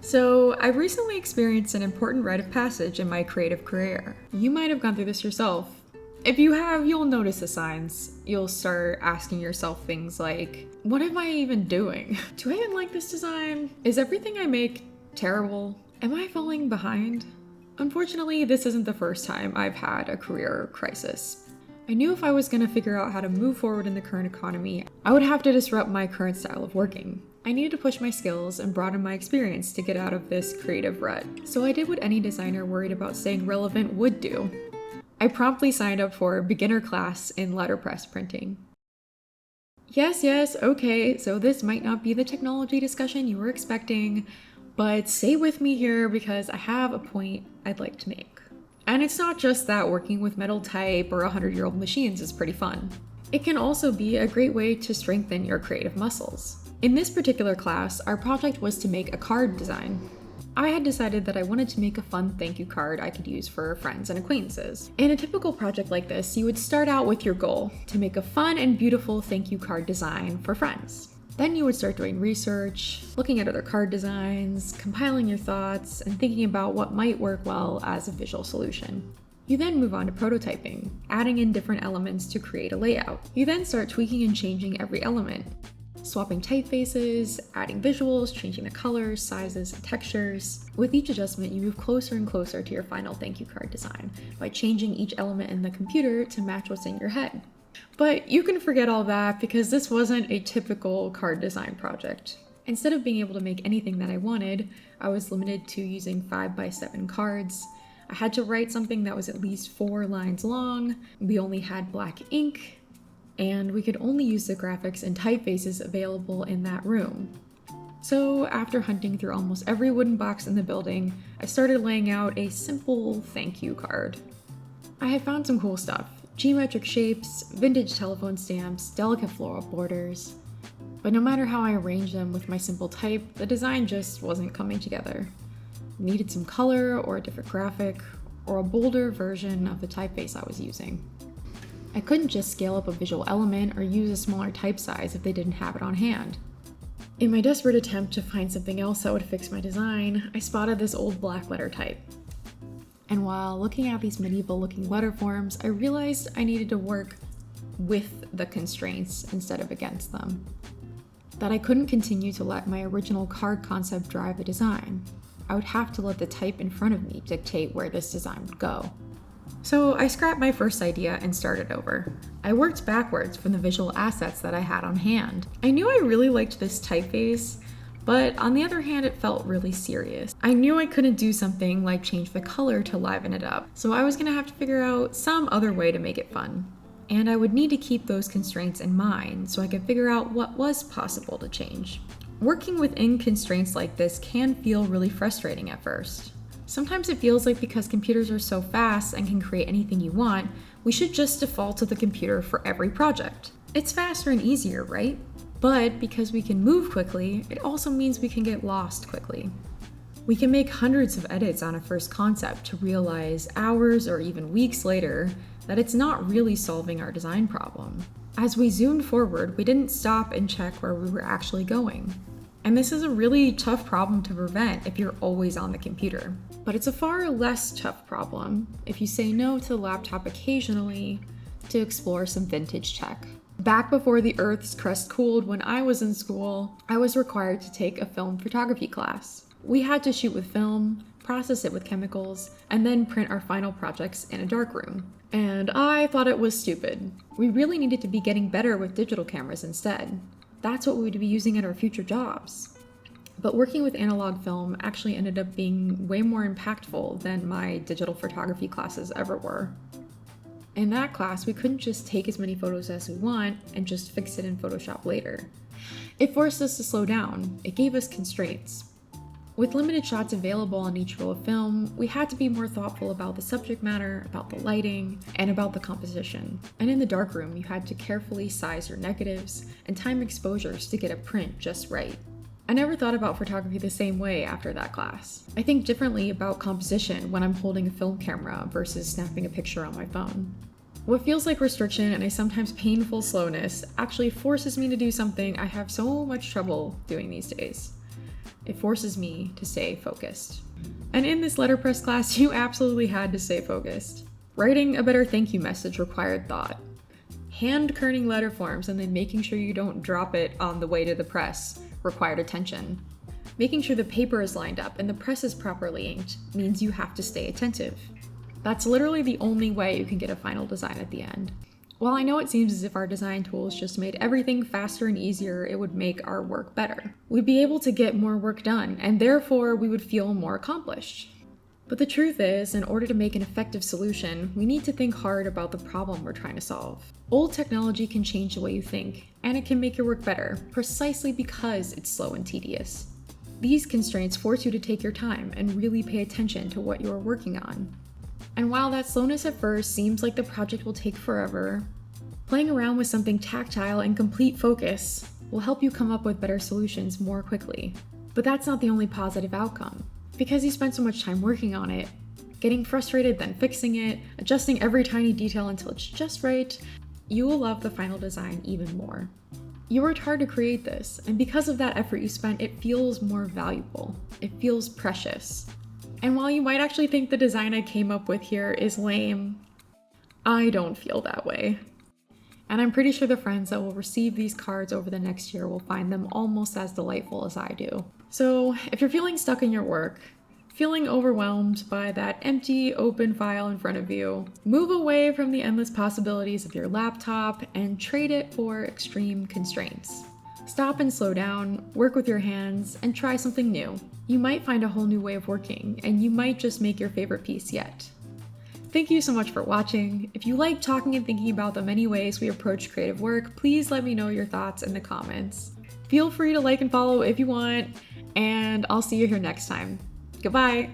So, I've recently experienced an important rite of passage in my creative career. You might have gone through this yourself. If you have, you'll notice the signs. You'll start asking yourself things like, what am I even doing? Do I even like this design? Is everything I make terrible? Am I falling behind? Unfortunately, this isn't the first time I've had a career crisis. I knew if I was going to figure out how to move forward in the current economy, I would have to disrupt my current style of working. I needed to push my skills and broaden my experience to get out of this creative rut. So I did what any designer worried about staying relevant would do. I promptly signed up for a beginner class in letterpress printing. Yes, okay, so this might not be the technology discussion you were expecting, but stay with me here because I have a point I'd like to make. And it's not just that working with metal type or 100-year-old machines is pretty fun. It can also be a great way to strengthen your creative muscles. In this particular class, our project was to make a card design. I had decided that I wanted to make a fun thank you card I could use for friends and acquaintances. In a typical project like this, you would start out with your goal, to make a fun and beautiful thank you card design for friends. Then you would start doing research, looking at other card designs, compiling your thoughts, and thinking about what might work well as a visual solution. You then move on to prototyping, adding in different elements to create a layout. You then start tweaking and changing every element, swapping typefaces, adding visuals, changing the colors, sizes, and textures. With each adjustment, you move closer and closer to your final thank you card design by changing each element in the computer to match what's in your head. But you can forget all that because this wasn't a typical card design project. Instead of being able to make anything that I wanted, I was limited to using 5x7 cards. I had to write something that was at least 4 lines long. We only had black ink, and we could only use the graphics and typefaces available in that room. So after hunting through almost every wooden box in the building, I started laying out a simple thank you card. I had found some cool stuff: geometric shapes, vintage telephone stamps, delicate floral borders. But no matter how I arranged them with my simple type, the design just wasn't coming together. I needed some color or a different graphic, or a bolder version of the typeface I was using. I couldn't just scale up a visual element or use a smaller type size if they didn't have it on hand. In my desperate attempt to find something else that would fix my design, I spotted this old black letter type. And while looking at these medieval-looking letter forms, I realized I needed to work with the constraints instead of against them. That I couldn't continue to let my original card concept drive the design. I would have to let the type in front of me dictate where this design would go. So I scrapped my first idea and started over. I worked backwards from the visual assets that I had on hand. I knew I really liked this typeface, but on the other hand, it felt really serious. I knew I couldn't do something like change the color to liven it up, so I was gonna have to figure out some other way to make it fun. And I would need to keep those constraints in mind so I could figure out what was possible to change. Working within constraints like this can feel really frustrating at first. Sometimes it feels like because computers are so fast and can create anything you want, we should just default to the computer for every project. It's faster and easier, right? But because we can move quickly, it also means we can get lost quickly. We can make hundreds of edits on a first concept to realize hours or even weeks later that it's not really solving our design problem. As we zoomed forward, we didn't stop and check where we were actually going. And this is a really tough problem to prevent if you're always on the computer. But it's a far less tough problem if you say no to the laptop occasionally to explore some vintage tech. Back before the Earth's crust cooled when I was in school, I was required to take a film photography class. We had to shoot with film, process it with chemicals, and then print our final projects in a darkroom. And I thought it was stupid. We really needed to be getting better with digital cameras instead. That's what we would be using in our future jobs. But working with analog film actually ended up being way more impactful than my digital photography classes ever were. In that class, we couldn't just take as many photos as we want and just fix it in Photoshop later. It forced us to slow down. It gave us constraints. With limited shots available on each roll of film, we had to be more thoughtful about the subject matter, about the lighting, and about the composition. And in the darkroom, you had to carefully size your negatives and time exposures to get a print just right. I never thought about photography the same way after that class. I think differently about composition when I'm holding a film camera versus snapping a picture on my phone. What feels like restriction and a sometimes painful slowness actually forces me to do something I have so much trouble doing these days. It forces me to stay focused. And in this letterpress class, you absolutely had to stay focused. Writing a better thank you message required thought. Hand kerning letter forms and then making sure you don't drop it on the way to the press required attention. Making sure the paper is lined up and the press is properly inked means you have to stay attentive. That's literally the only way you can get a final design at the end. While I know it seems as if our design tools just made everything faster and easier, it would make our work better. We'd be able to get more work done, and therefore we would feel more accomplished. But the truth is, in order to make an effective solution, we need to think hard about the problem we're trying to solve. Old technology can change the way you think, and it can make your work better, precisely because it's slow and tedious. These constraints force you to take your time and really pay attention to what you're working on. And while that slowness at first seems like the project will take forever, playing around with something tactile and complete focus will help you come up with better solutions more quickly. But that's not the only positive outcome. Because you spent so much time working on it, getting frustrated, then fixing it, adjusting every tiny detail until it's just right, you will love the final design even more. You worked hard to create this, and because of that effort you spent, it feels more valuable. It feels precious. And while you might actually think the design I came up with here is lame, I don't feel that way. And I'm pretty sure the friends that will receive these cards over the next year will find them almost as delightful as I do. So if you're feeling stuck in your work, feeling overwhelmed by that empty, open file in front of you, move away from the endless possibilities of your laptop and trade it for extreme constraints. Stop and slow down, work with your hands, and try something new. You might find a whole new way of working, and you might just make your favorite piece yet. Thank you so much for watching. If you like talking and thinking about the many ways we approach creative work, please let me know your thoughts in the comments. Feel free to like and follow if you want, and I'll see you here next time. Goodbye!